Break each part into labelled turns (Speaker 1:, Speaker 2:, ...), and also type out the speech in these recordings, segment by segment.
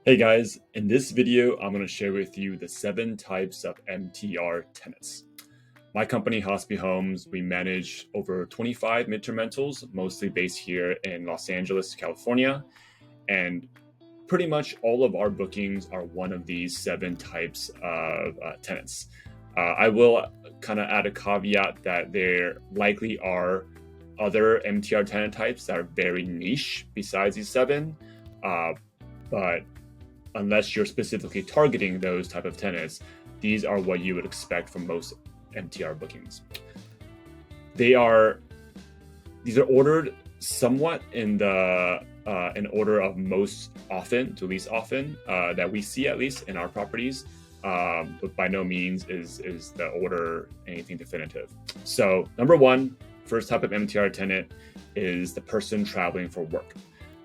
Speaker 1: Hey guys, in this video, I'm going to share with you the 7 types of MTR tenants. My company, Hospi Homes, we manage over 25 midterm rentals, mostly based here in Los Angeles, California. And pretty much all of our bookings are one of these 7 types of tenants. I will kind of add a caveat that there likely are other MTR tenant types that are very niche besides these 7. But unless you're specifically targeting those type of tenants, these are what you would expect from most MTR bookings. These are ordered somewhat in order of most often to least often that we see, at least in our properties, but by no means is the order anything definitive. So number 1, first type of MTR tenant is the person traveling for work.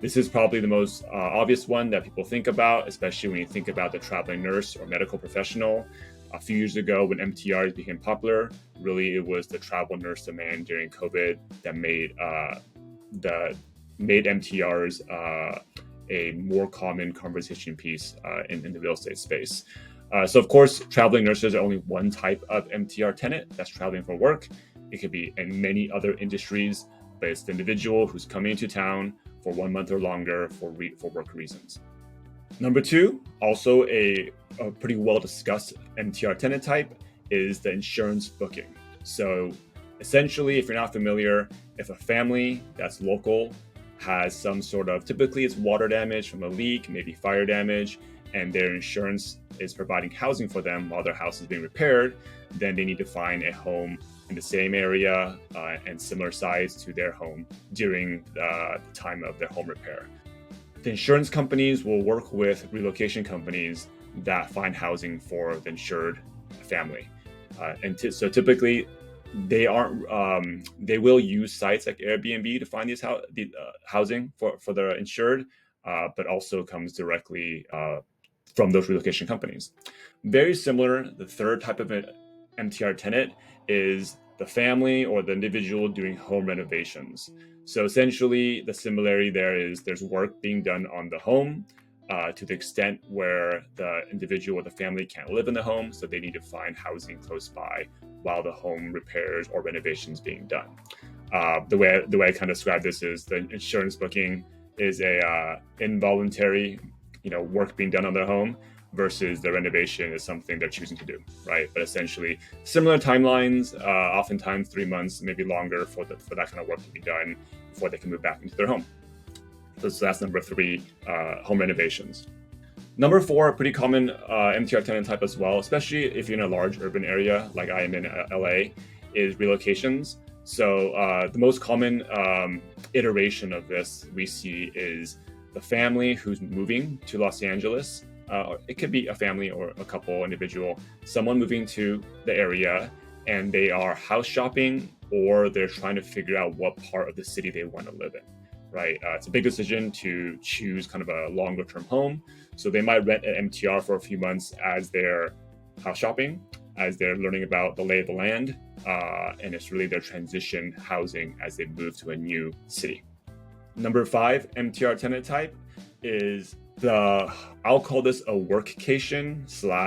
Speaker 1: This is probably the most obvious one that people think about, especially when you think about the traveling nurse or medical professional. A few years ago, when MTRs became popular, really it was the travel nurse demand during COVID that made MTRs a more common conversation piece in the real estate space. So of course, traveling nurses are only one type of MTR tenant that's traveling for work. It could be in many other industries, but it's the individual who's coming into town for 1 month or longer for work reasons. Number 2, also a pretty well discussed MTR tenant type, is the insurance booking. So essentially, if you're not familiar, if a family that's local has some sort of, typically it's water damage from a leak, maybe fire damage, and their insurance is providing housing for them while their house is being repaired, then they need to find a home in the same area and similar size to their home during the time of their home repair. The insurance companies will work with relocation companies that find housing for the insured family. So typically, they will use sites like Airbnb to find these housing for the insured, but also comes directly from those relocation companies. Very similar, the third type of MTR tenant is the family or the individual doing home renovations. So essentially, the similarity there is there's work being done on the home to the extent where the individual or the family can't live in the home, so they need to find housing close by while the home repairs or renovations being done. The way I kind of describe this is the insurance booking is a involuntary, work being done on their home, versus the renovation is something they're choosing to do, right? But essentially, similar timelines, oftentimes 3 months, maybe longer, for that kind of work to be done before they can move back into their home. So that's number 3, home renovations. Number 4, a pretty common MTR tenant type as well, especially if you're in a large urban area like I am in LA, is relocations. So the most common iteration of this we see is the family who's moving to Los Angeles. It could be a family or a couple, individual, someone moving to the area, and they are house shopping, or they're trying to figure out what part of the city they want to live in, right? It's a big decision to choose kind of a longer term home. So they might rent an MTR for a few months as they're house shopping, as they're learning about the lay of the land, and it's really their transition housing as they move to a new city. Number 5 MTR tenant type is I'll call this a work-cation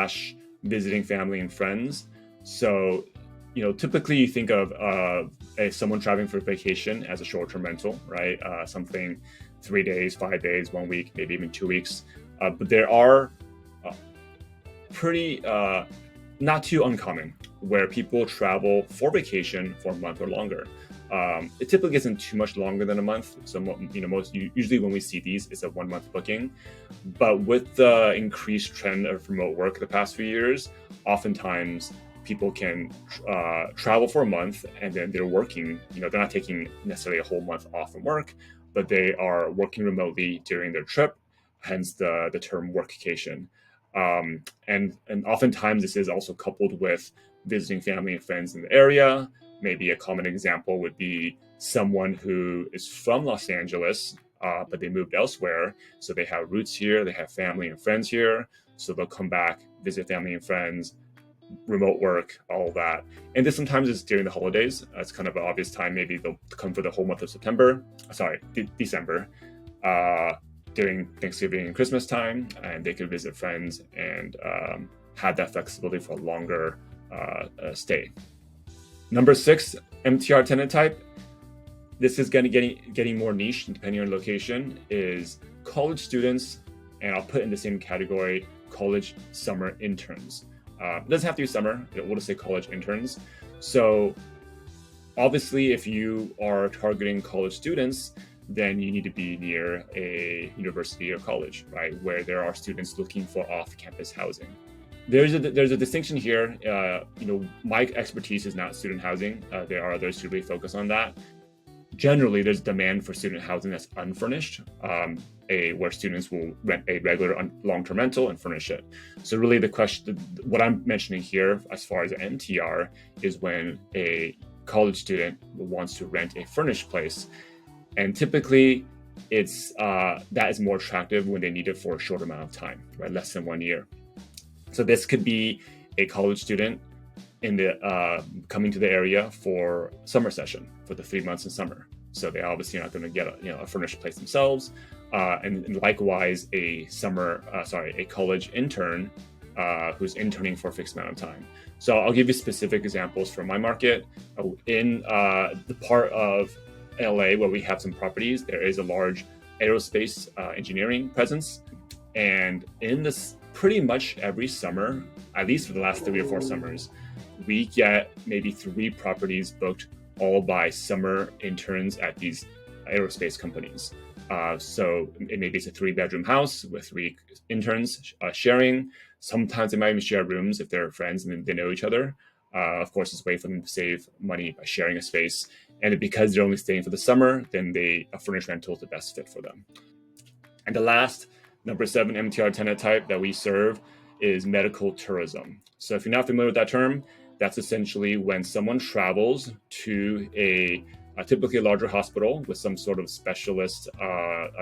Speaker 1: / visiting family and friends. So, typically you think of someone traveling for vacation as a short-term rental, right? Something 3 days, 5 days, 1 week, maybe even 2 weeks. But there are pretty not too uncommon where people travel for vacation for a month or longer. It typically isn't too much longer than a month. So, usually when we see these, it's a 1 month booking. But with the increased trend of remote work the past few years, oftentimes people can travel for a month and then they're working. They're not taking necessarily a whole month off from work, but they are working remotely during their trip. Hence the term work-cation. And oftentimes this is also coupled with visiting family and friends in the area. Maybe a common example would be someone who is from Los Angeles, but they moved elsewhere. So they have roots here, they have family and friends here. So they'll come back, visit family and friends, remote work, all of that. And this sometimes is during the holidays. It's kind of an obvious time. Maybe they'll come for the whole month of December. during Thanksgiving and Christmas time, and they could visit friends and have that flexibility for a longer stay. Number 6, MTR tenant type. This is going to getting more niche depending on location, is college students, and I'll put in the same category college summer interns. It doesn't have to be summer, we'll just say college interns. So obviously, if you are targeting college students, then you need to be near a university or college, right, where there are students looking for off-campus housing. There's a distinction here. My expertise is not student housing. There are others who really focus on that. Generally, there's demand for student housing that's unfurnished, where students will rent a regular long-term rental and furnish it. So really the question, what I'm mentioning here as far as MTR, is when a college student wants to rent a furnished place. And typically that is more attractive when they need it for a short amount of time, right? Less than 1 year. So this could be a college student coming to the area for summer session for the 3 months in summer. So they obviously are not going to get a furnished place themselves. And likewise, a college intern who's interning for a fixed amount of time. So I'll give you specific examples from my market. In the part of LA where we have some properties, there is a large aerospace engineering presence. And in this, pretty much every summer, at least for the last 3 or 4 summers, we get maybe 3 properties booked all by summer interns at these aerospace companies. So maybe it's a 3-bedroom house with 3 interns sharing. Sometimes they might even share rooms if they're friends and they know each other. Of course, it's a way for them to save money by sharing a space. And because they're only staying for the summer, then a furnished rental is the best fit for them. And the last, number 7 MTR tenant type that we serve is medical tourism. So if you're not familiar with that term, that's essentially when someone travels to a typically a larger hospital with some sort of specialist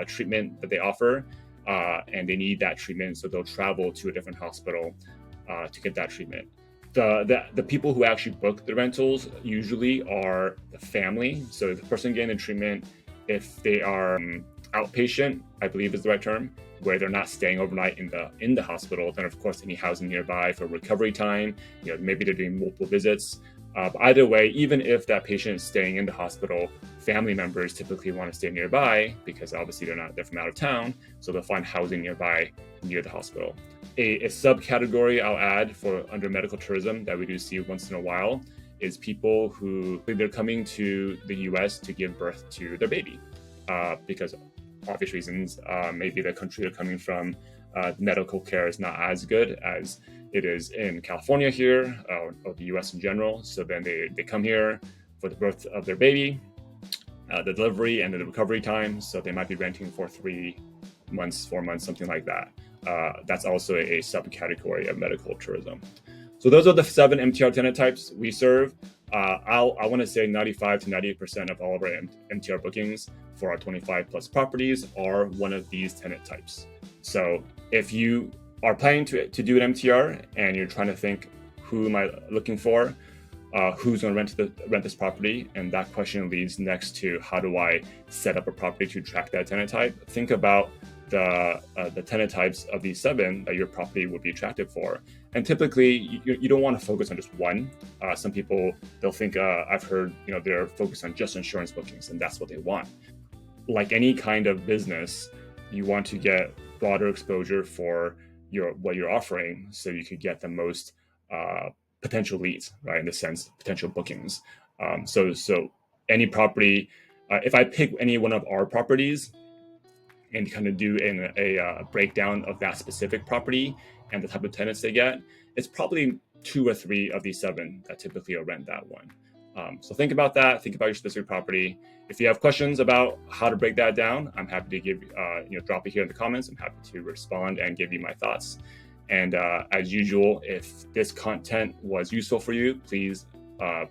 Speaker 1: treatment that they offer, and they need that treatment, so they'll travel to a different hospital to get that treatment. The people who actually book the rentals usually are the family. So the person getting the treatment, if they are outpatient, I believe is the right term, where they're not staying overnight in the hospital, then of course any housing nearby for recovery time. Maybe they're doing multiple visits. But either way, even if that patient is staying in the hospital, family members typically want to stay nearby because obviously they're from out of town, so they'll find housing nearby near the hospital. A subcategory I'll add for under medical tourism that we do see once in a while is people who they're coming to the US to give birth to their baby because obvious reasons. Maybe the country they're coming from, medical care is not as good as it is in California here, or the US in general. So then they come here for the birth of their baby, the delivery and the recovery time. So they might be renting for 3 months, 4 months, something like that. That's also a subcategory of medical tourism. So those are the 7 MTR tenant types we serve. I want to say 95 to 98% of all of our MTR bookings for our 25 plus properties are one of these tenant types. So if you are planning to do an MTR and you're trying to think, who am I looking for? Who's going to rent this property? And that question leads next to, how do I set up a property to attract that tenant type? Think about the tenant types of these 7 that your property would be attractive for. And typically, you don't want to focus on just one. Some people, they'll think, I've heard, they're focused on just insurance bookings, and that's what they want. Like any kind of business, you want to get broader exposure for what you're offering, so you could get the most potential leads, right? In the sense, potential bookings. So any property, if I pick any one of our properties and kind of do a breakdown of that specific property and the type of tenants they get, it's probably 2 or 3 of these 7 that typically will rent that one. So think about that. Think about your specific property. If you have questions about how to break that down, I'm happy to give drop it here in the comments. I'm happy to respond and give you my thoughts. And as usual, if this content was useful for you, please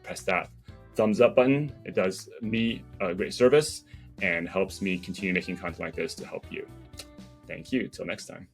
Speaker 1: press that thumbs up button. It does me a great service and helps me continue making content like this to help you. Thank you. Till next time.